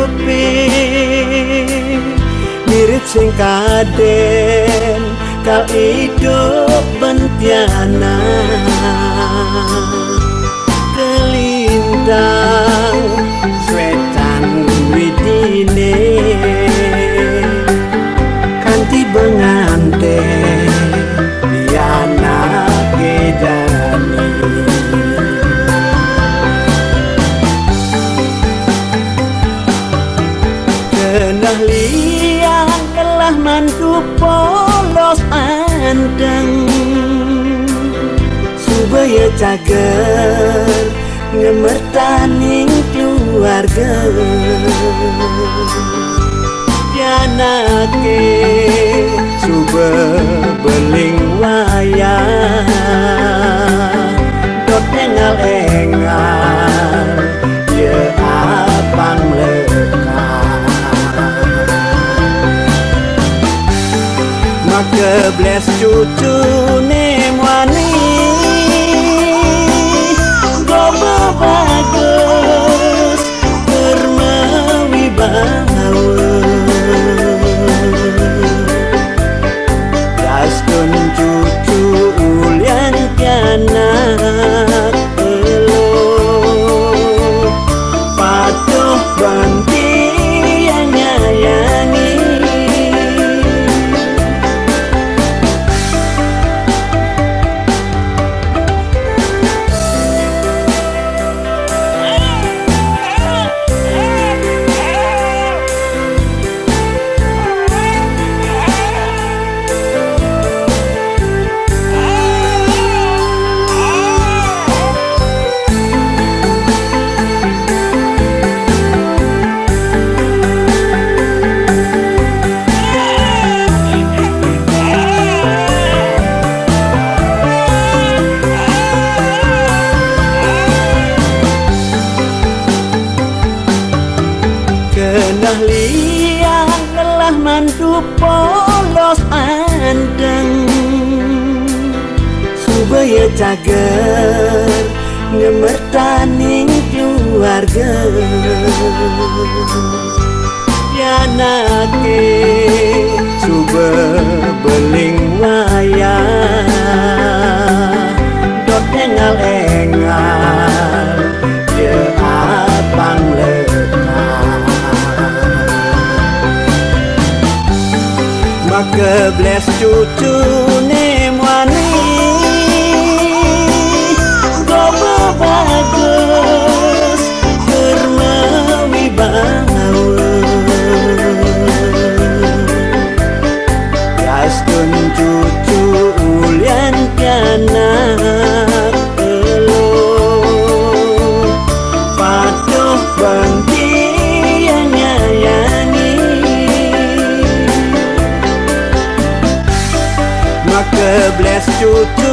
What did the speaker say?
hidupi mirip sing kaden kal hidup bentiana kelintang swetan widine kanti benganten diana gedani kenah liang telah mantu polos andeng supaya cager ngemertaning keluarga pianake suba beling wayah dot engal-engal ya abang lekat maka bless cucu nemwani goba bagus bermewibawa dastun cucu ulian pianak elo patuh banti yang nyayangi kenah liang telah mantu polos andeng supaya cager ngemertaning keluarga pianake suba beling wayah dot engal-engal ya abang lekat maka bless cucu nemwani goba bagus bermewibawa dastun cucu ulian pianak elo patuh banti yang nyayangi maka bless cucu